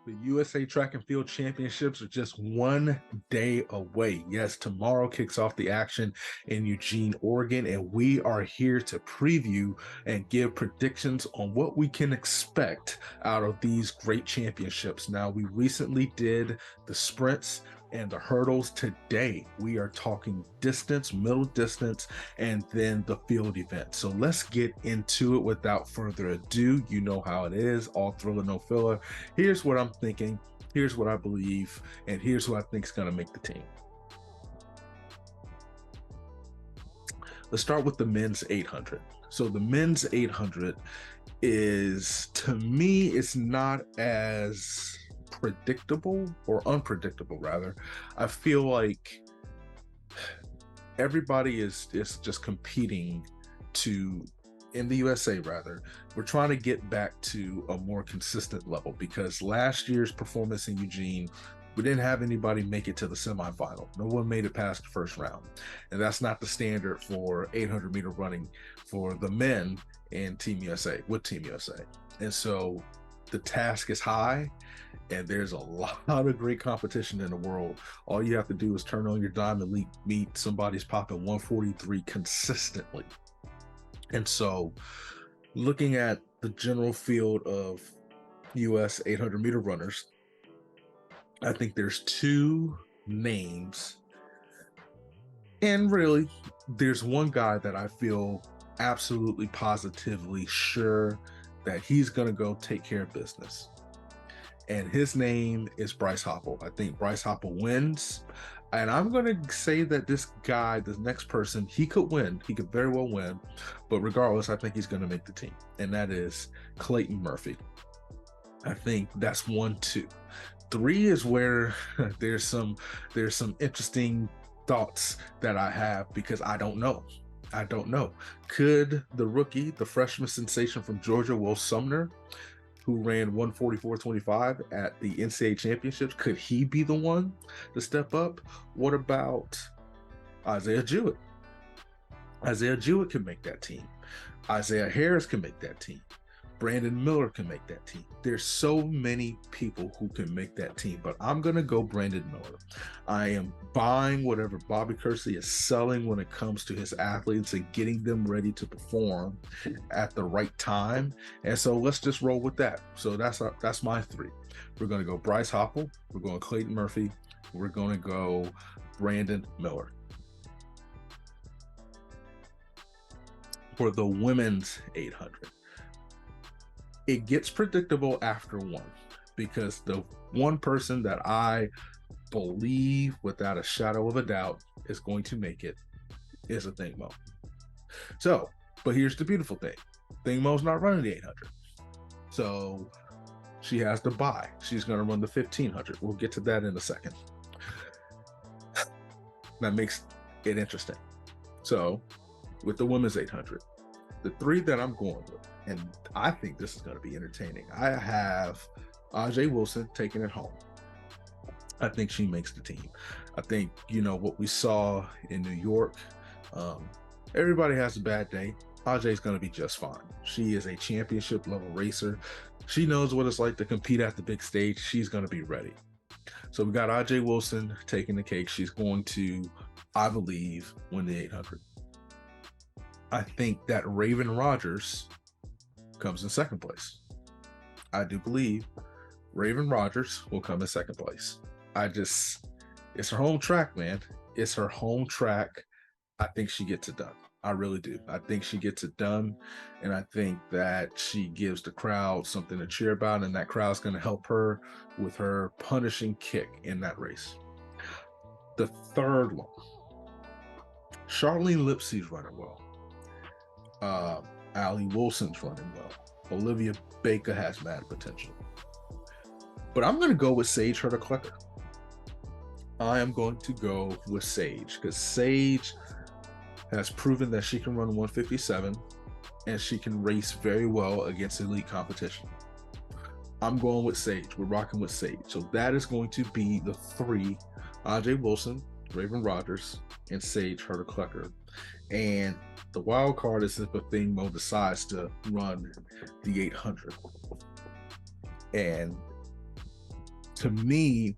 The USA Track and Field Championships are just one day away. Yes, tomorrow kicks off the action in Eugene, Oregon, and we are here to preview and give predictions on what we can expect out of these great championships. Now, we recently did the sprints and the hurdles. Today we are talking distance, middle distance, and then the field event. So let's get into it without further ado. You know how it is, all thriller, no filler. Here's what I'm thinking, here's what I believe, and here's who I think is going to make the team. Let's start with the men's 800. So the men's 800 is, to me, it's not as predictable, or unpredictable rather. I feel like everybody is just competing to, in the USA rather, we're trying to get back to a more consistent level, because last year's performance in Eugene, we didn't have anybody make it to the semifinal. No one made it past the first round. And that's not the standard for 800-meter running for the men in Team USA, with Team USA. And so the task is high, and there's a lot of great competition in the world. All you have to do is turn on your dime and meet somebody's popping 143 consistently. And so looking at the general field of US 800-meter runners, I think there's two names, and really there's one guy that I feel absolutely positively sure that he's going to go take care of business. And his name is Bryce Hoppel. I think Bryce Hoppel wins. And I'm going to say that this guy, this next person, he could win. He could very well win. But regardless, I think he's going to make the team. And that is Clayton Murphy. I think that's 1, 2. 3 is where there's some interesting thoughts that I have, because I don't know. Could the rookie, the freshman sensation from Georgia, Will Sumner, who ran 144.25 at the NCAA championships, could he be the one to step up? What about Isaiah Jewett? Isaiah Jewett can make that team. Isaiah Harris can make that team. Brandon Miller can make that team. There's so many people who can make that team, but I'm going to go Brandon Miller. I am buying whatever Bobby Kersey is selling when it comes to his athletes and getting them ready to perform at the right time. And so let's just roll with that. So that's my 3. We're going to go Bryce Hoppel. We're going Clayton Murphy. We're going to go Brandon Miller. For the women's 800. It gets predictable after 1, because the one person that I believe without a shadow of a doubt is going to make it is a Thing Mo. So, but here's the beautiful thing. Thing Mo's not running the 800. So she has to buy. She's going to run the 1500. We'll get to that in a second. That makes it interesting. So with the women's 800, the 3 that I'm going with, and I think this is going to be entertaining. I have Ajay Wilson taking it home. I think she makes the team. I think, what we saw in New York, everybody has a bad day. Ajay's going to be just fine. She is a championship level racer. She knows what it's like to compete at the big stage. She's going to be ready. So we got Ajay Wilson taking the cake. She's going to, I believe, win the 800. I think that Raven Rogers comes in second place. I do believe Raven Rogers will come in second place. It's her home track, man. It's her home track. I think she gets it done. I really do. I think she gets it done. And I think that she gives the crowd something to cheer about, and that crowd's going to help her with her punishing kick in that race. The third one, Charlene Lipsy's running well. Allie Wilson's running well. Olivia Baker has mad potential. But I'm going to go with Sage Herter-Klecker. I am going to go with Sage, because Sage has proven that she can run 157 and she can race very well against elite competition. I'm going with Sage. We're rocking with Sage. So that is going to be the 3: Ajay Wilson, Raven Rogers, and Sage Herter-Klecker. And the wild card is if a Thing Mo decides to run the 800. And to me,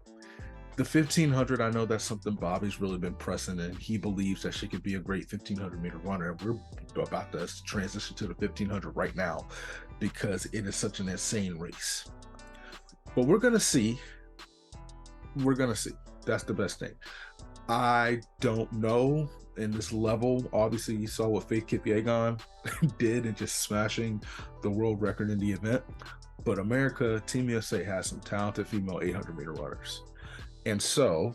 the 1500, I know that's something Bobby's really been pressing, and he believes that she could be a great 1500 meter runner. We're about to transition to the 1500 right now because it is such an insane race. But we're going to see. We're going to see. That's the best thing. I don't know in this level. Obviously, you saw what Faith Kipyegon did in just smashing the world record in the event. But America, Team USA has some talented female 800 meter runners. And so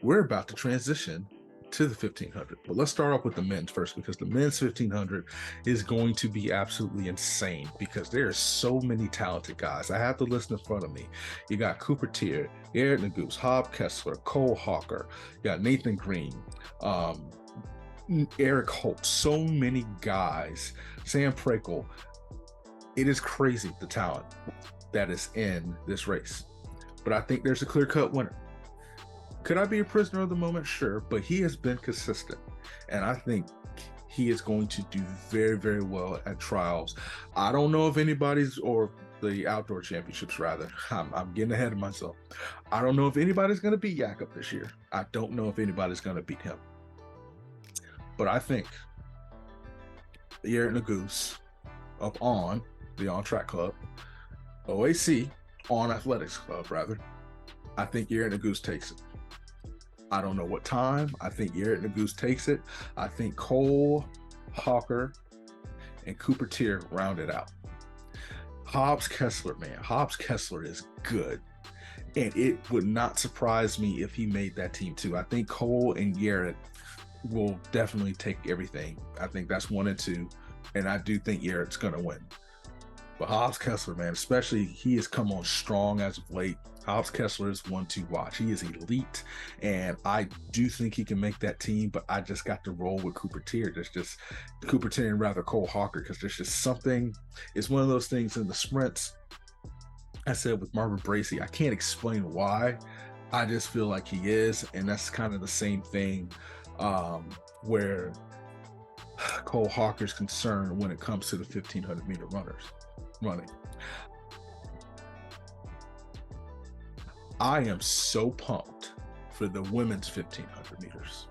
we're about to transition to the 1500. But let's start off with the men's first, because the men's 1500 is going to be absolutely insane because there are so many talented guys. I have the list in front of me. You got Cooper Teare, Eric Naguse, Hob Kessler, Cole Hawker, you got Nathan Green, Eric Holt, so many guys, Sam Prakel. It is crazy the talent that is in this race. But I think there's a clear-cut winner. Could I be a prisoner of the moment? Sure, but he has been consistent. And I think he is going to do very, very well at trials. I don't know if anybody's, or the outdoor championships rather, I'm getting ahead of myself. I don't know if anybody's going to beat Jakob this year. I don't know if anybody's going to beat him. But I think Eric Naguse of On, the On Track Club, OAC, On Athletics Club rather, I think Eric Naguse takes it. I don't know what time. I think Eric Naguse takes it. I think Cole Hawker and Cooper Teare round it out. Hobbs Kessler, man. Hobbs Kessler is good. And it would not surprise me if he made that team too. I think Cole and Garrett will definitely take everything. I think that's 1 and 2. And I do think Garrett's going to win. But Hobbs Kessler, man, especially, he has come on strong as of late. Hobbs Kessler is one to watch. He is elite, and I do think he can make that team, but I just got to roll with Cooper Teare. There's just Cooper Teare and rather Cole Hawker, because there's just something. It's one of those things in the sprints. I said with Marvin Bracey, I can't explain why. I just feel like he is, and that's kind of the same thing where Cole Hawker's concerned when it comes to the 1500 meter running. I am so pumped for the women's 1500 meters.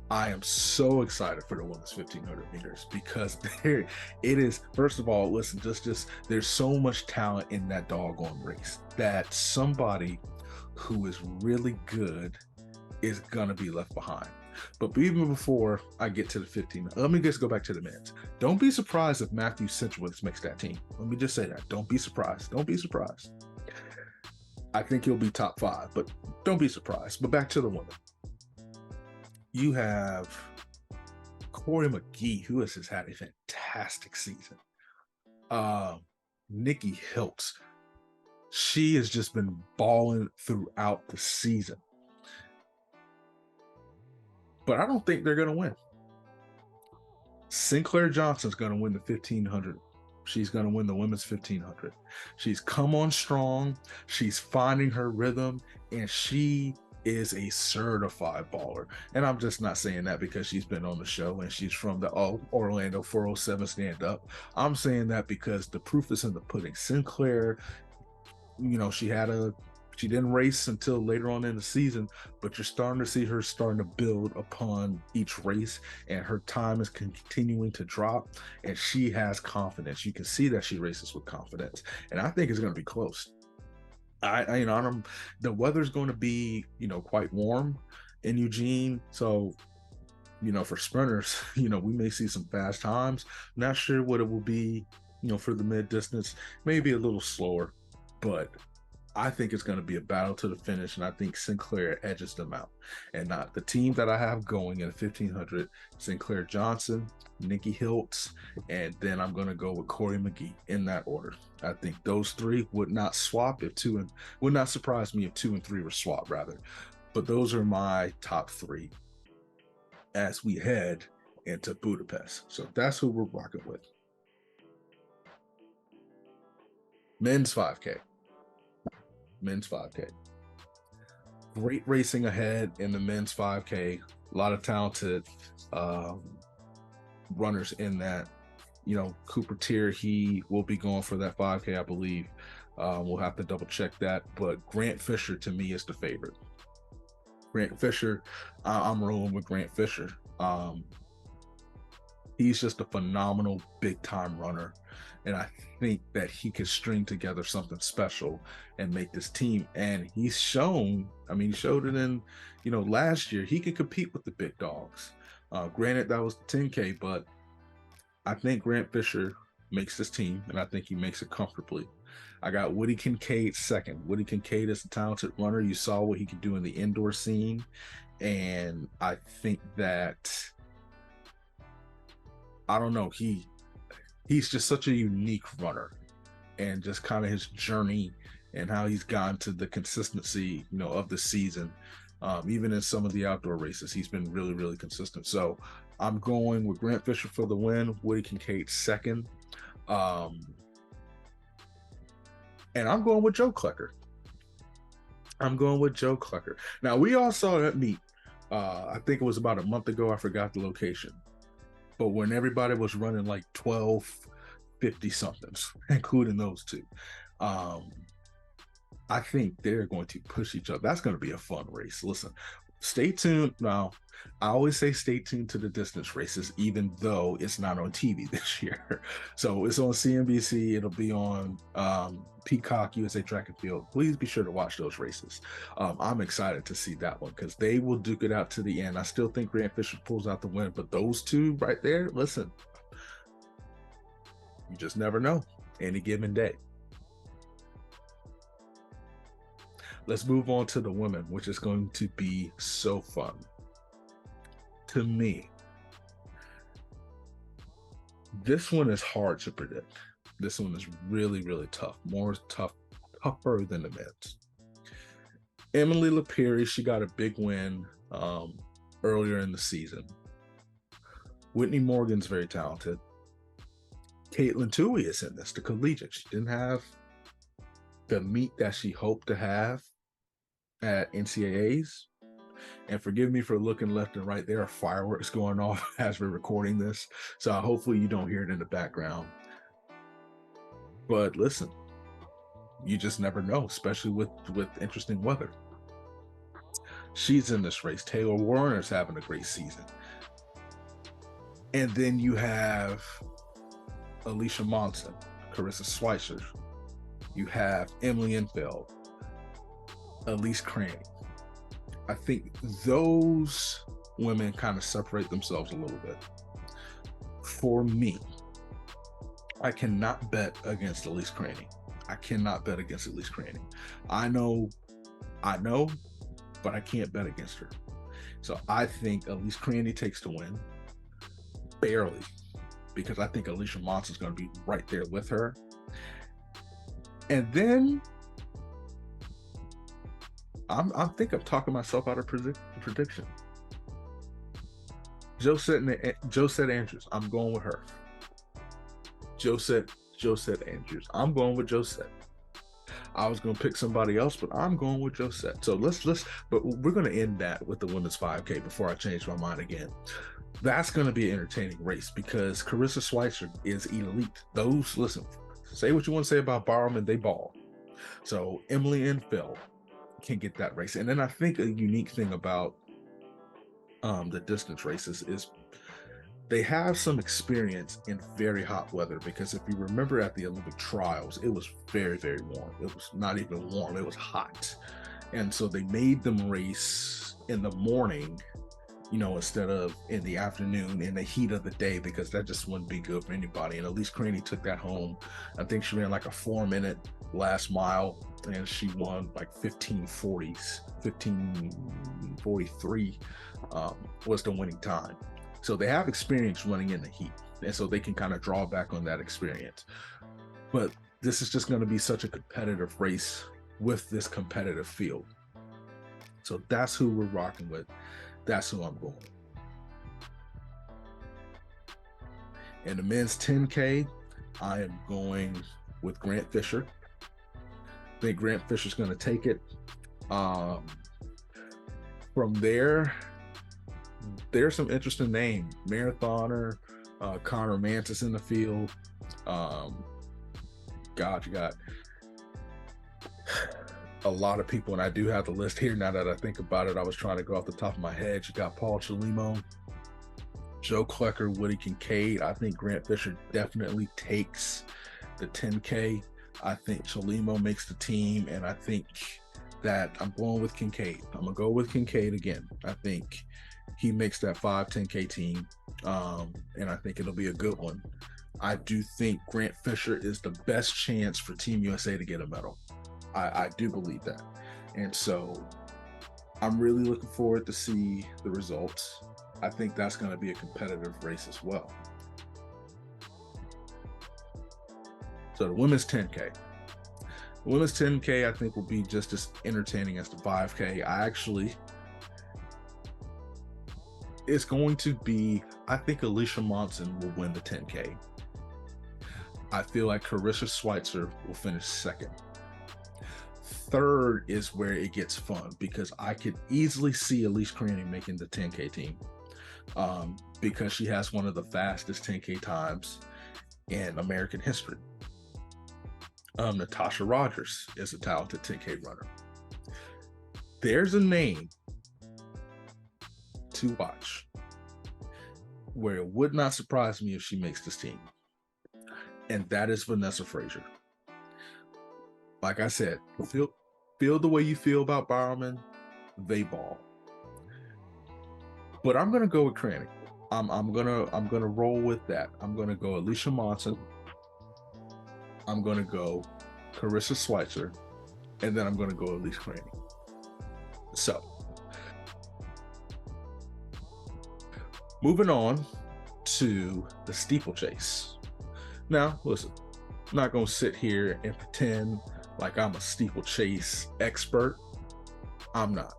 I am so excited for the women's 1500 meters because it is, first of all, listen, just there's so much talent in that doggone race that somebody who is really good is going to be left behind. But even before I get to the 15, let me just go back to the men's. Don't be surprised if Matthew Centrowitz makes that team. Let me just say that. Don't be surprised. Don't be surprised. I think he'll be top 5, but don't be surprised. But back to the women. You have Corey McGee, who has just had a fantastic season. Nikki Hiltz. She has just been balling throughout the season. But I don't think they're going to win. Sinclair Johnson's going to win the 1500. She's going to win the women's 1500. She's come on strong. She's finding her rhythm, and she is a certified baller. And I'm just not saying that because she's been on the show and she's from the Orlando 407 stand up. I'm saying that because the proof is in the pudding. Sinclair, you know, she didn't race until later on in the season, but you're starting to see her starting to build upon each race, and her time is continuing to drop, and she has confidence. You can see that she races with confidence, and I think it's going to be close. The weather's going to be, quite warm in Eugene, so, for sprinters, we may see some fast times. Not sure what it will be, for the mid distance, maybe a little slower, but I think it's going to be a battle to the finish, and I think Sinclair edges them out. And not the team that I have going in 1500, Sinclair Johnson, Nikki Hiltz, and then I'm going to go with Corey McGee in that order. I think those three would not swap would not surprise me if 2 and 3 were swapped rather. But those are my top 3 as we head into Budapest. So that's who we're rocking with. Men's 5K. Great racing ahead in the men's 5K. A lot of talented runners in that. Cooper Tier, he will be going for that 5K, I believe. We'll have to double check that, but Grant Fisher to me is the favorite. Grant Fisher, I'm rolling with Grant Fisher. He's just a phenomenal big time runner, and I think that he could string together something special and make this team. And he's shown, he showed it in, last year, he could compete with the big dogs. Granted, that was the 10K, but I think Grant Fisher makes this team, and I think he makes it comfortably. I got Woody Kincaid second. Woody Kincaid is a talented runner. You saw what he could do in the indoor scene, and I think that, I don't know, he's just such a unique runner, and just kind of his journey and how he's gotten to the consistency, of the season. Even in some of the outdoor races, he's been really, really consistent. So I'm going with Grant Fisher for the win, Woody Kincaid second. And I'm going with Joe Klecker. Now, we all saw that meet. I think it was about a month ago. I forgot the location. But when everybody was running like 1250 somethings, including those two, I think they're going to push each other. That's going to be a fun race. Listen, stay tuned. Now, I always say stay tuned to the distance races, even though it's not on TV this year. So it's on CNBC. It'll be on Peacock, USA Track and Field. Please be sure to watch those races. I'm excited to see that one because they will duke it out to the end. I still think Grant Fisher pulls out the win, but those two right there, listen, you just never know any given day. Let's move on to the women, which is going to be so fun. To me, this one is hard to predict. This one is really, really tough. Tougher than the men's. Emily Lapiri, she got a big win earlier in the season. Whitney Morgan's very talented. Caitlin Tui is in this, the collegiate. She didn't have the meet that she hoped to have at NCAAs. And forgive me for looking left and right. There are fireworks going off as we're recording this. So hopefully you don't hear it in the background. But listen, you just never know, especially with interesting weather. She's in this race. Taylor Warner's having a great season. And then you have Alicia Monson, Carissa Schweitzer. You have Emily Infeld, Elise Cranny. I think those women kind of separate themselves a little bit. For me, I cannot bet against Elise Cranny. I know, but I can't bet against her. So I think Elise Cranny takes the win, barely, because I think Alicia Monson's going to be right there with her. And then I think I'm talking myself out of prediction. Josette Andrews. I'm going with her. Josette Andrews. I'm going with Josette. I was going to pick somebody else, but I'm going with Josette. So but we're going to end that with the women's 5K before I change my mind again. That's going to be an entertaining race because Carissa Schweitzer is elite. Listen, say what you want to say about Barrowman, they ball. So Emily Infeld can get that race. And then I think a unique thing about the distance races is they have some experience in very hot weather, because if you remember at the Olympic trials, it was very, very warm. It was not even warm, it was hot. And so they made them race in the morning, instead of in the afternoon in the heat of the day, because that just wouldn't be good for anybody. And Elise Cranny took that home. I think she ran like a 4-minute last mile, and she won like 15:43 was the winning time. So they have experience running in the heat, and so they can kind of draw back on that experience. But this is just going to be such a competitive race with this competitive field. So that's who we're rocking with. That's who I'm going. In the men's 10K, I am going with Grant Fisher. I think Grant Fisher's going to take it. From there, there's some interesting names. Marathoner, Connor Mantis in the field. God, you got a lot of people, and I do have the list here now that I think about it. I was trying to go off the top of my head. You got Paul Chalimo, Joe Klecker, Woody Kincaid. I think Grant Fisher definitely takes the 10K. I think Chalimo makes the team, and I think that I'm going with Kincaid. I'm going to go with Kincaid again. I think he makes that 5-10K team, and I think it'll be a good one. I do think Grant Fisher is the best chance for Team USA to get a medal. I do believe that. And so I'm really looking forward to see the results. I think that's going to be a competitive race as well. So the women's 10K. The women's 10K, I think, will be just as entertaining as the 5K. It's going to be, I think Alicia Monson will win the 10K. I feel like Carissa Schweitzer will finish second. Third is where it gets fun, because I could easily see Elise Cranny making the 10K team, because she has one of the fastest 10K times in American history. Natasha Rogers is a talented 10K runner. There's a name to watch where it would not surprise me if she makes this team, and that is Vanessa Frazier. Like I said, feel the way you feel about Bowerman, they ball. But I'm gonna go with Cranny. I'm gonna roll with that. I'm gonna go Alicia Monson. I'm gonna go Carissa Schweitzer, and then I'm gonna go Elise Cranny. So, moving on to the steeplechase. Now, listen, I'm not gonna sit here and pretend like I'm a steeplechase expert. I'm not.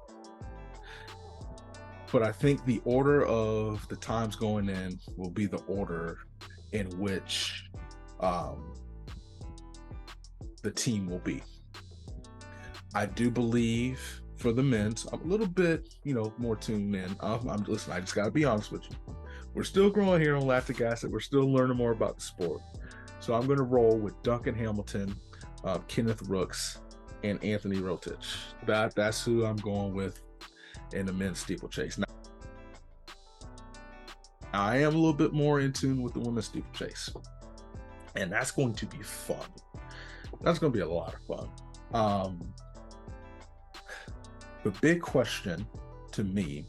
But I think the order of the times going in will be the order in which the team will be. I do believe for the men's, I'm a little bit, more tuned in. Listen, I just gotta be honest with you. We're still growing here on Lactic Acid. We're still learning more about the sport. So I'm gonna roll with Duncan Hamilton, Kenneth Rooks, and Anthony Rotich. That's who I'm going with in the men's steeplechase. Now, I am a little bit more in tune with the women's steeplechase, and that's going to be fun. That's going to be a lot of fun. The big question to me,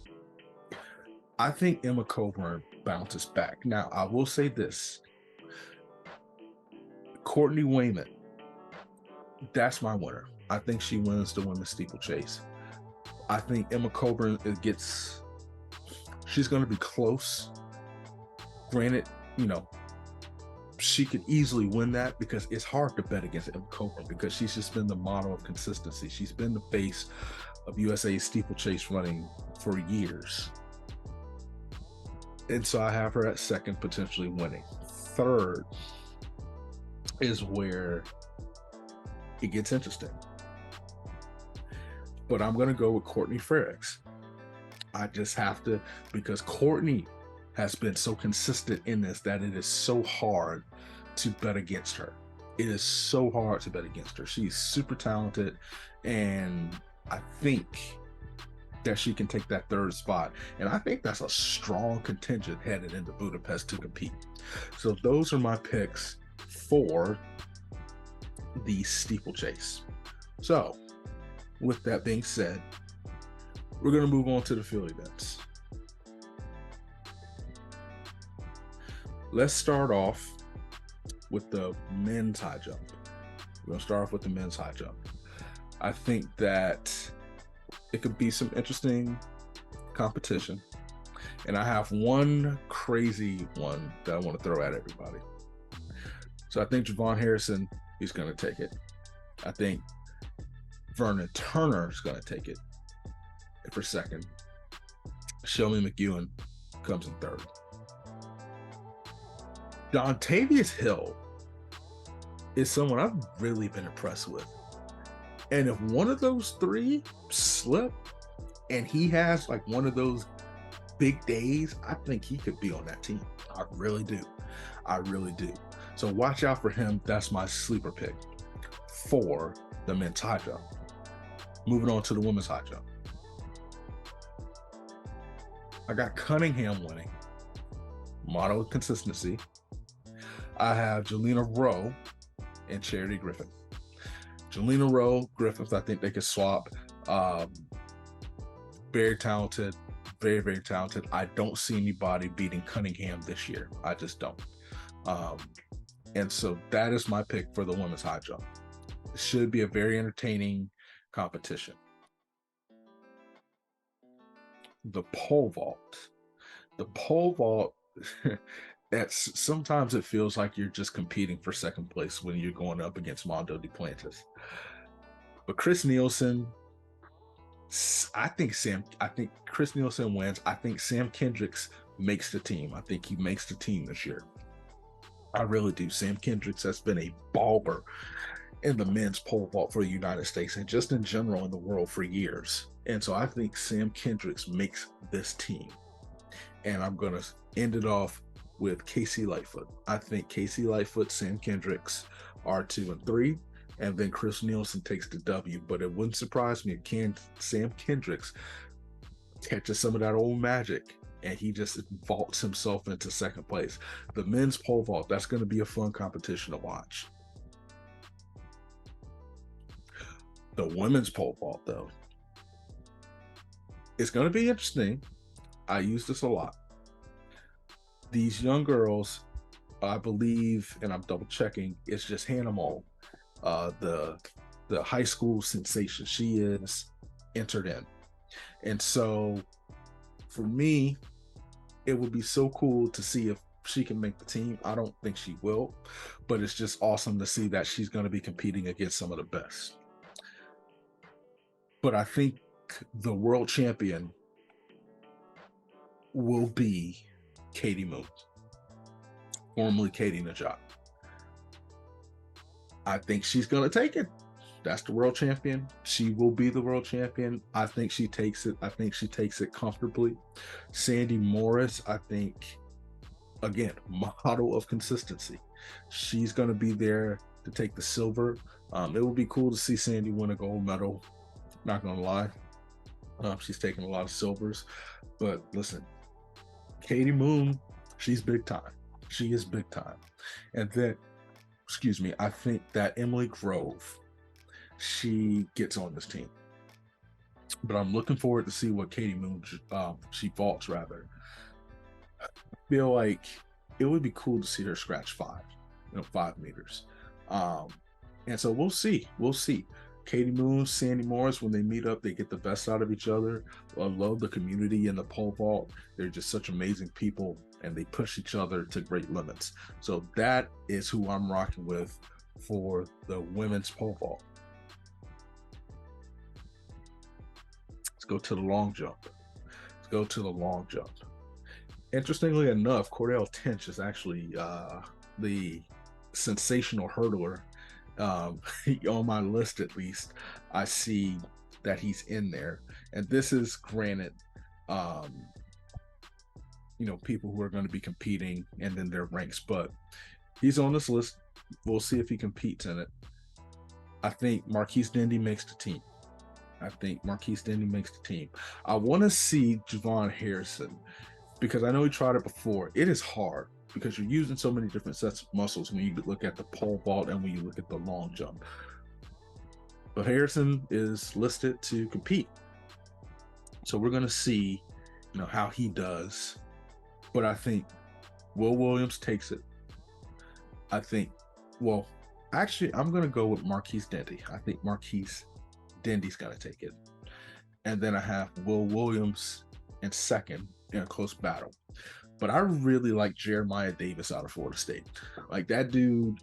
I think Emma Coburn bounces back. Now, I will say this. Courtney Wayman, that's my winner. I think she wins the women's steeplechase. I think Emma Coburn she's going to be close. Granted, she could easily win that, because it's hard to bet against Emma Coburn, because she's just been the model of consistency. She's been the face of USA steeplechase running for years. And so I have her at second, potentially winning. Third is where it gets interesting. But I'm going to go with Courtney Frericks. I just have to, because Courtney has been so consistent in this that it is so hard to bet against her. It is so hard to bet against her. She's super talented, and I think that she can take that third spot. And I think that's a strong contingent headed into Budapest to compete. So those are my picks for the steeplechase. So with that being said, we're going to move on to the field events. Let's start off with the men's high jump. We're going to start off with the men's high jump. I think that it could be some interesting competition. And I have one crazy one that I want to throw at everybody. So I think Javon Harrison is going to take it. I think Vernon Turner is going to take it for second. Shelby McEwen comes in third. Dontavius Hill is someone I've really been impressed with. And if one of those three slip and he has like one of those big days, I think he could be on that team. I really do. I really do. So watch out for him. That's my sleeper pick for the men's high jump. Moving on to the women's high jump. I got Cunningham winning. Motto of consistency. I have Jelena Rowe and Charity Griffith. Jelena Rowe, Griffith, I think they could swap. Very talented, very, very talented. I don't see anybody beating Cunningham this year. I just don't. And so that is my pick for the women's high jump. It should be a very entertaining competition. The pole vault. The pole vault, sometimes it feels like you're just competing for second place when you're going up against Mondo Duplantis. But Chris Nielsen, I think Chris Nielsen wins. I think Sam Kendricks makes the team. I think he makes the team this year. I really do. Sam Kendricks has been a baller in the men's pole vault for the United States and just in general in the world for years. And so I think Sam Kendricks makes this team. And I'm going to end it off with Casey Lightfoot. I think Casey Lightfoot, Sam Kendricks are 2 and 3, and then Chris Nielsen takes the W. But it wouldn't surprise me if Sam Kendricks catches some of that old magic and he just vaults himself into second place. The men's pole vault, that's going to be a fun competition to watch. The women's pole vault, though, it's going to be interesting. I use this a lot. These young girls, I believe, and I'm double checking, it's just Hannah Moll, the high school sensation. She is entered in. And so for me, it would be so cool to see if she can make the team. I don't think she will, but it's just awesome to see that she's going to be competing against some of the best. But I think the world champion will be Katie Moon, formerly Katie Najat. I think she's going to take it. That's the world champion. She will be the world champion. I think she takes it. I think she takes it comfortably. Sandy Morris, I think, again, model of consistency. She's going to be there to take the silver. It would be cool to see Sandy win a gold medal. Not going to lie. She's taken a lot of silvers. But listen, Katie Moon, she's big time. She is big time. And then, I think that Emily Grove, she gets on this team. But I'm looking forward to see what Katie Moon, she vaults rather. I feel like it would be cool to see her scratch 5 meters. And so we'll see. Katie Moon, Sandy Morris, when they meet up, they get the best out of each other. I love the community in the pole vault. They're just such amazing people, and they push each other to great limits. So that is who I'm rocking with for the women's pole vault. Let's go to the long jump. Interestingly enough, Cordell Tench is actually the sensational hurdler. On my list, at least, I see that he's in there. And this is granted, people who are going to be competing and then their ranks, but he's on this list. We'll see if he competes in it. I think Marquise Dendy makes the team. I want to see Javon Harrison because I know he tried it before. It is hard because you're using so many different sets of muscles when you look at the pole vault and when you look at the long jump. But Harrison is listed to compete. So we're going to see, how he does. But I think Will Williams takes it. I'm going to go with Marquise Dendy. I think Marquise Dendy's going to take it. And then I have Will Williams in second in a close battle. But I really like Jeremiah Davis out of Florida State. Like, that dude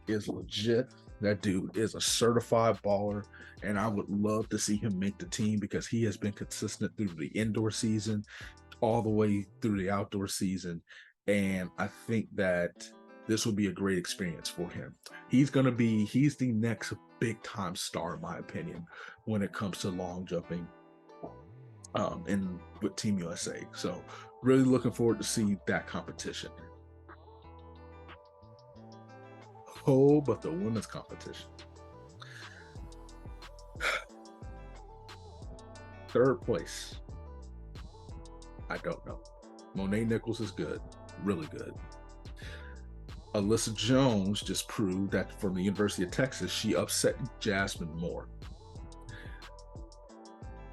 is legit. That dude is a certified baller. And I would love to see him make the team because he has been consistent through the indoor season, all the way through the outdoor season. And I think that this will be a great experience for him. He's the next big time star, in my opinion, when it comes to long jumping and with Team USA. So really looking forward to see that competition. Oh, but the women's competition. Third place. I don't know. Monet Nichols is good, really good. Alyssa Jones just proved that from the University of Texas, she upset Jasmine Moore.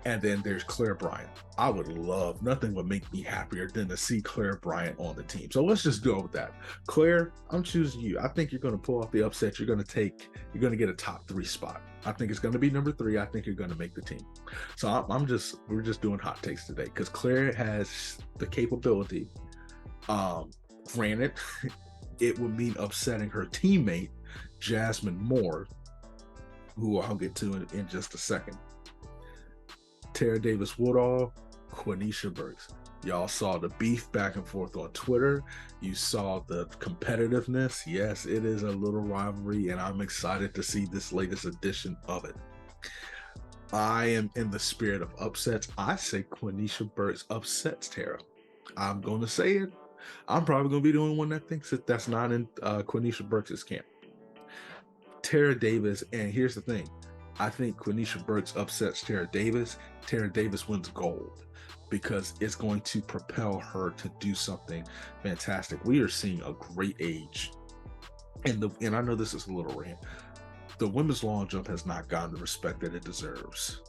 And then there's Claire Bryant. I would love, nothing would make me happier than to see Claire Bryant on the team. So let's just go with that. Claire, I'm choosing you. I think you're going to pull off the upset. You're going to get a top 3 spot. I think it's going to be number 3. I think you're going to make the team. So we're just doing hot takes today because Claire has the capability. Granted, it would mean upsetting her teammate, Jasmine Moore, who I'll get to in just a second. Tara Davis Woodall, Quenisha Burks. Y'all saw the beef back and forth on Twitter. You saw the competitiveness. Yes, it is a little rivalry, and I'm excited to see this latest edition of it. I am in the spirit of upsets. I say Quenisha Burks upsets Tara. I'm going to say it. I'm probably going to be the only one that thinks that that's not in Quenisha Burks' camp. Tara Davis, and here's the thing. I think Quenisha Burks upsets Tara Davis. Tara Davis wins gold because it's going to propel her to do something fantastic. We are seeing a great age. And I know this is a little rant. The women's long jump has not gotten the respect that it deserves.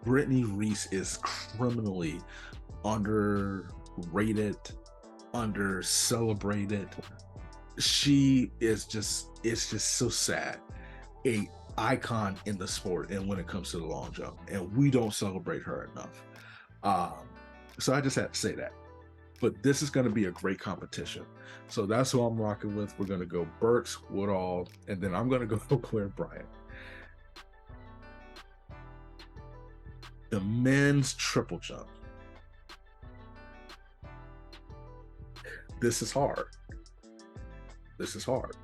Brittany Reese is criminally underrated, under-celebrated. She is it's just so sad. A icon in the sport and when it comes to the long jump, and we don't celebrate her enough. So I just had to say that. But this is going to be a great competition. So that's who I'm rocking with. We're going to go Burks, Woodall, and then I'm going to go Claire Bryant. The men's triple jump. This is hard. This is hard.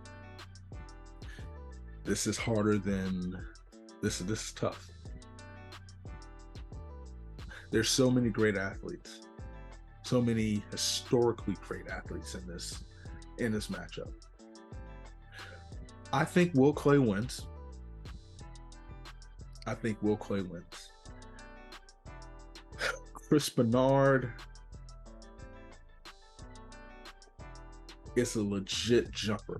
This is harder than this is tough. There's so many great athletes, so many historically great athletes in this matchup. I think Will Clay wins. Chris Bernard is a legit jumper.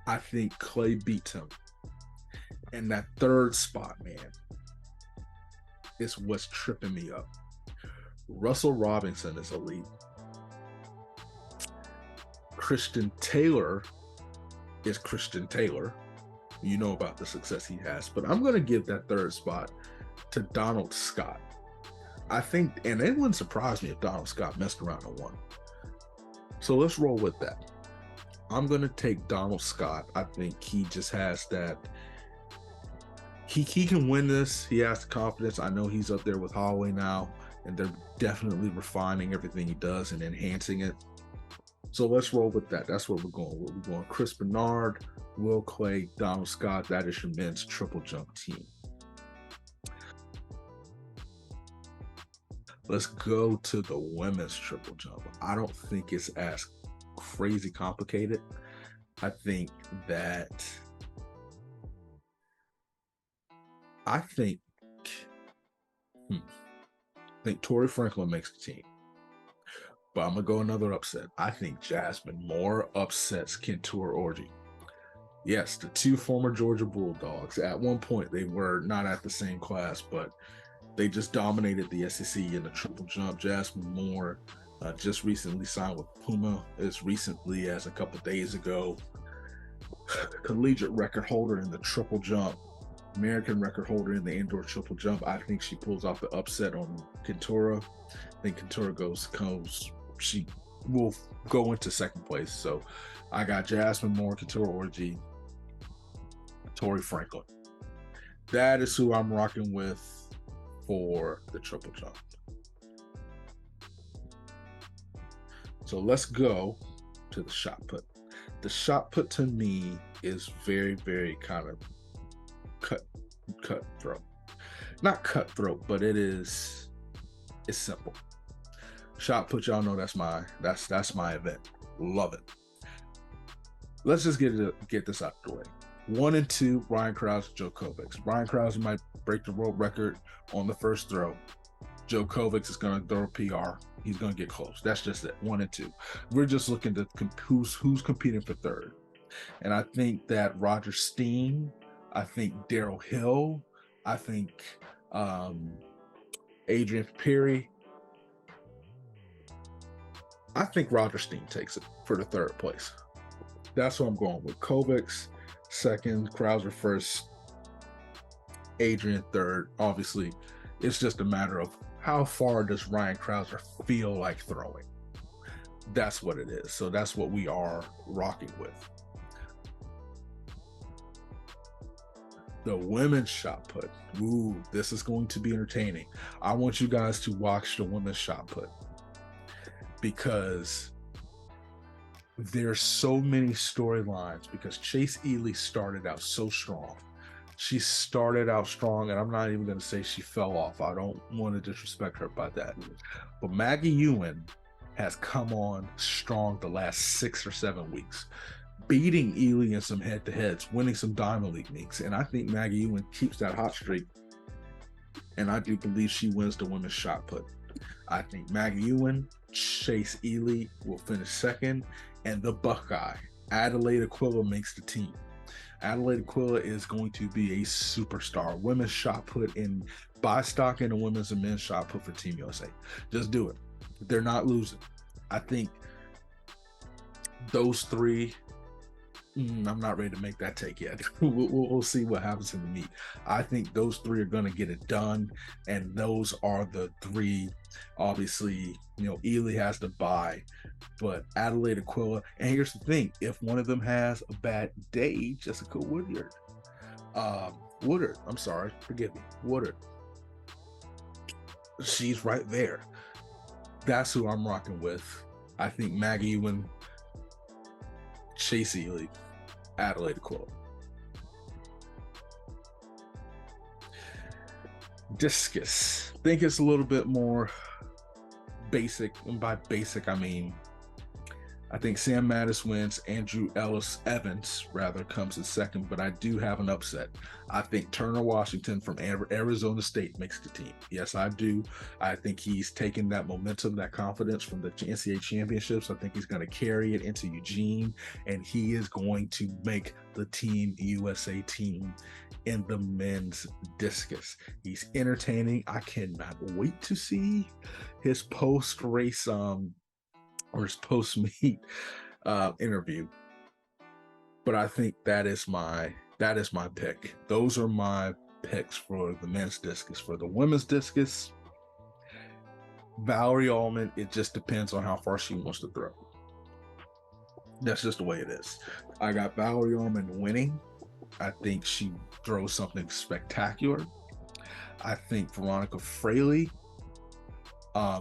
I think Clay beats him. And that third spot, man, is what's tripping me up. Russell Robinson is elite. Christian Taylor is Christian Taylor. You know about the success he has. But I'm going to give that third spot to Donald Scott. I think, and it wouldn't surprise me if Donald Scott messed around and won. So let's roll with that. I'm going to take Donald Scott. I think he just has that. He can win this. He has the confidence. I know he's up there with Holloway now, and they're definitely refining everything he does and enhancing it. So let's roll with that. That's where we're going. We're going Chris Bernard, Will Clay, Donald Scott. That is your men's triple jump team. Let's go to the women's triple jump. I don't think it's as crazy complicated. I think Tori Franklin makes the team. But I'm going to go another upset. I think Jasmine Moore upsets Kentura Orji. Yes, the two former Georgia Bulldogs. At one point, they were not at the same class, but they just dominated the SEC in the triple jump. Jasmine Moore just recently signed with Puma as recently as a couple days ago. Collegiate record holder in the triple jump. American record holder in the indoor triple jump. I think she pulls off the upset on Kentura. I think Kentura she will go into second place. So I got Jasmine Moore, Kentura Orji, Tori Franklin. That is who I'm rocking with for the triple jump. So let's go to the shot put. The shot put to me is very, very kind of cutthroat. Not cutthroat, but it's simple. Shot put, y'all know that's my event. Love it. let's just get this out of the way. 1 and 2, Ryan Krause, Joe Kovacs. Ryan Krause might break the world record on the first throw. Joe Kovacs is going to throw a PR. He's going to get close. That's just it. 1 and 2. We're just looking to who's competing for third. And I think that Roger Steen, I think Daryl Hill, I think Adrian Perry. I think Roger Steen takes it for the third place. That's what I'm going with. Kovacs second, Krauser first, Adrian third. Obviously, it's just a matter of how far does Ryan Krauser feel like throwing. That's what it is. So that's what we are rocking with. The women's shot put. Ooh, this is going to be entertaining. I want you guys to watch the women's shot put because there's so many storylines, because Chase Ely started out so strong. She started out strong, and I'm not even going to say she fell off. I don't want to disrespect her by that. But Maggie Ewan has come on strong the last 6 or 7 weeks, beating Ely in some head-to-heads, winning some Diamond League meets. And I think Maggie Ewan keeps that hot streak, and I do believe she wins the women's shot put. I think Maggie Ewan, Chase Ely will finish second, and the Buckeye, Adelaide Aquila, makes the team. Adelaide Aquila is going to be a superstar. Women's shot put in buy stock in the women's and men's shot put for Team USA. Just do it. They're not losing. I think those three, I'm not ready to make that take yet. We'll see what happens in the meet. I think those three are going to get it done, and those are the three. Obviously, Ely has to buy, but Adelaide Aquila. And here's the thing: if one of them has a bad day, Jessica Woodard, she's right there. That's who I'm rocking with. I think Maggie Ewan, Chase Ely, Adelaide Aquila. Discus. I think it's a little bit more basic, and by basic I mean I think Sam Mattis wins. Andrew Evans comes in second, but I do have an upset. I think Turner Washington from Arizona State makes the team. Yes, I do. I think he's taken that momentum, that confidence from the NCAA championships. I think he's going to carry it into Eugene, and he is going to make the Team USA team in the men's discus. He's entertaining. I cannot wait to see his post-race or his post-meet interview. But I think that is my pick. Those are my picks for the men's discus. For the women's discus, Valerie Allman, it just depends on how far she wants to throw. That's just the way it is. I got Valerie Allman winning. I think she throws something spectacular. I think Veronica Fraley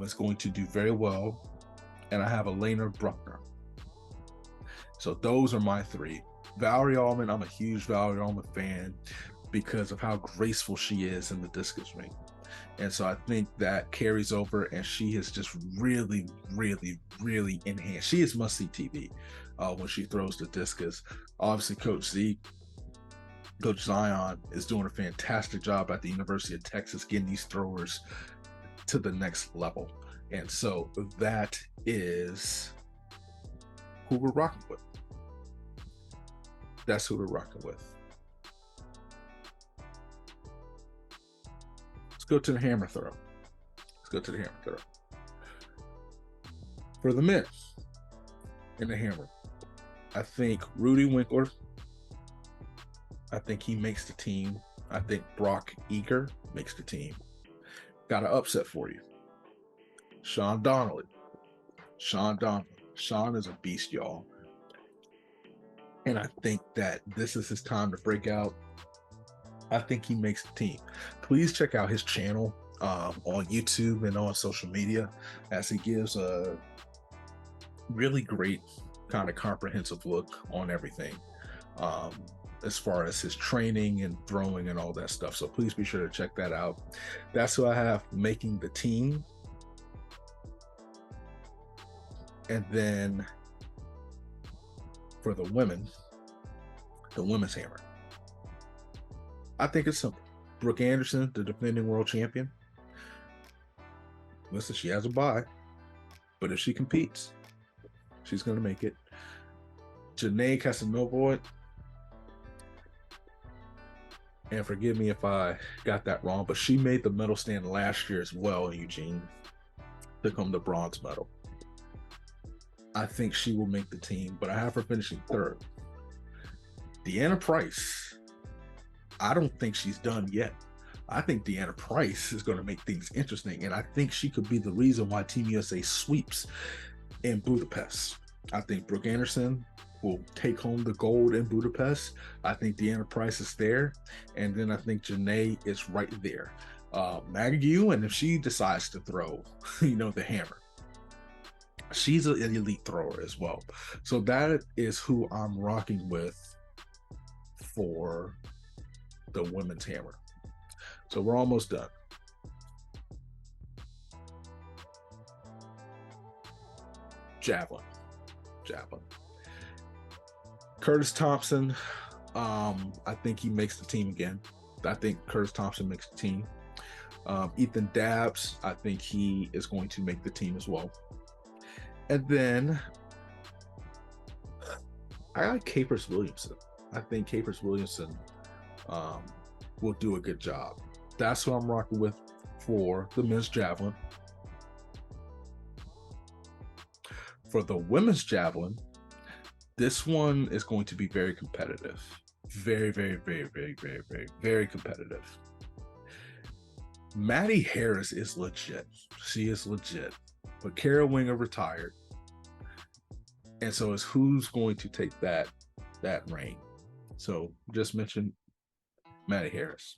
is going to do very well. And I have Elena Bruckner. So those are my three. Valerie Allman, I'm a huge Valerie Allman fan because of how graceful she is in the discus ring. And so I think that carries over, and she has just really, really, really enhanced. She is must-see TV when she throws the discus. Obviously, Coach Zion is doing a fantastic job at the University of Texas getting these throwers to the next level. And so that is who we're rocking with. That's who we're rocking with. Let's go to the hammer throw. For the men in the hammer, I think Rudy Winkler. I think he makes the team. I think Brock Eager makes the team. Got an upset for you. Sean Donnelly. Sean is a beast, y'all. And I think that this is his time to break out. I think he makes the team. Please check out his channel on YouTube and on social media, as he gives a really great kind of comprehensive look on everything as far as his training and throwing and all that stuff. So please be sure to check that out. That's who I have making the team. And then for the women, the women's hammer. I think it's simple. Brooke Anderson, the defending world champion. Listen, she has a bye, but if she competes, she's going to make it. Janae Casanova, and forgive me if I got that wrong, but she made the medal stand last year as well in Eugene, took home the bronze medal. I think she will make the team, but I have her finishing third. Deanna Price, I don't think she's done yet. I think Deanna Price is going to make things interesting, and I think she could be the reason why Team USA sweeps in Budapest. I think Brooke Anderson will take home the gold in Budapest. I think Deanna Price is there, and then I think Janae is right there. Maggie Ewan, if she decides to throw, the hammer, she's an elite thrower as well. So that is who I'm rocking with for the women's hammer. So we're almost done. Javelin. Curtis Thompson, I think he makes the team again. I think Curtis Thompson makes the team. Ethan Dabbs, I think he is going to make the team as well. And then I like Capers Williamson. I think Capers Williamson will do a good job. That's who I'm rocking with for the men's javelin. For the women's javelin, this one is going to be very competitive. Very, very, very, very, very, very, very competitive. Maddie Harris is legit. She is legit. But Kara Winger retired. And so it's who's going to take that reign. So just mention Maddie Harris.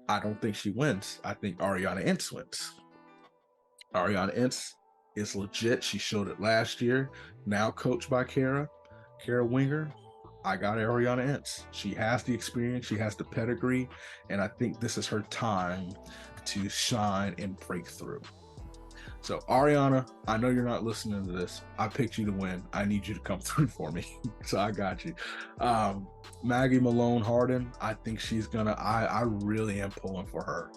I don't think she wins. I think Ariana Ince wins. Ariana Ince is legit. She showed it last year. Now coached by Kara Winger. I got Ariana Ince. She has the experience. She has the pedigree. And I think this is her time to shine and break through. So Ariana, I know you're not listening to this. I picked you to win. I need you to come through for me. So I got you. Maggie Malone Harden, I think she's gonna, I really am pulling for her.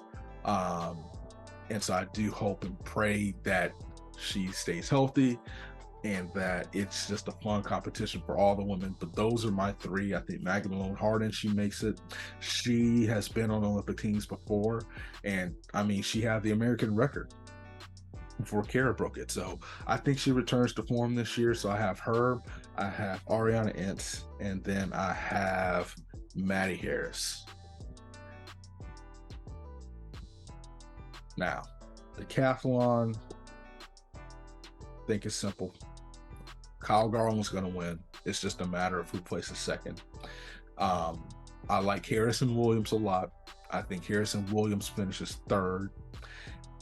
And so I do hope and pray that she stays healthy and that it's just a fun competition for all the women. But those are my three. I think Maggie Malone Harden, she makes it. She has been on Olympic teams before. And I mean, she had the American record before Kara broke it. So I think she returns to form this year. So I have her, I have Ariana Ince, and then I have Maddie Harris. Now, the decathlon, I think it's simple. Kyle Garland's going to win. It's just a matter of who places second. I like Harrison Williams a lot. I think Harrison Williams finishes third.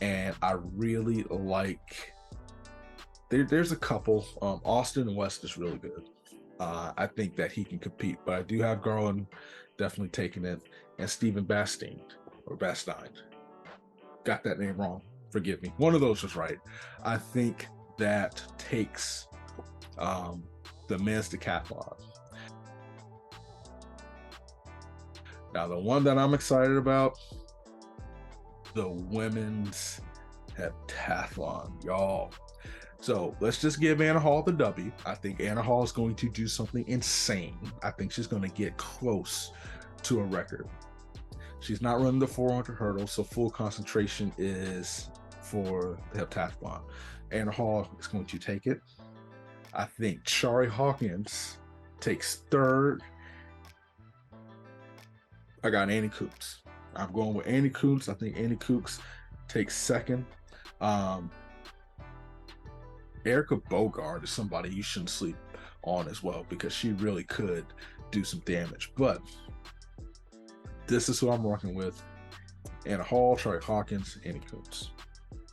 And I really like, there's a couple. Austin West is really good. I think that he can compete, but I do have Garland definitely taking it. And Stephen Bastine. Got that name wrong. Forgive me. One of those was right. I think that takes the men's decathlon. Now, the one that I'm excited about, the women's heptathlon, y'all. So let's just give Anna Hall the W. I think Anna Hall is going to do something insane. I think she's going to get close to a record. She's not running the 400 hurdles, so full concentration is for the heptathlon. Anna Hall is going to take it. I think Shari Hawkins takes third. I got Annie Coops. I'm going with Annie Coops. I think Annie Coops takes second. Erica Bogard is somebody you shouldn't sleep on as well, because she really could do some damage. But this is who I'm rocking with. Anna Hall, Shari Hawkins, Annie Coops.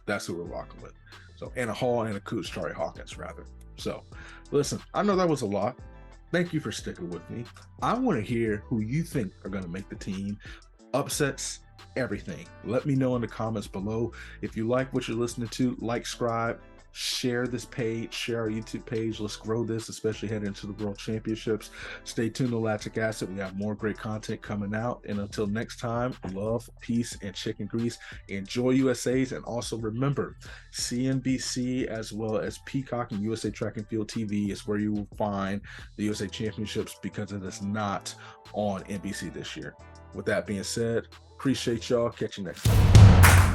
That's who we're rocking with. So Anna Hall, Anna Coops, Shari Hawkins, rather. So listen, I know that was a lot. Thank you for sticking with me. I want to hear who you think are going to make the team. Upsets, everything. Let me know in the comments below. If you like what you're listening to, like, subscribe, share this page, share our YouTube page. Let's grow this, especially heading into the World Championships. Stay tuned to Lactic Acid. We have more great content coming out. And until next time, love, peace, and chicken grease. Enjoy USA's. And also remember, CNBC as well as Peacock and USA Track and Field TV is where you will find the USA Championships, because it is not on NBC this year. With that being said, appreciate y'all. Catch you next time.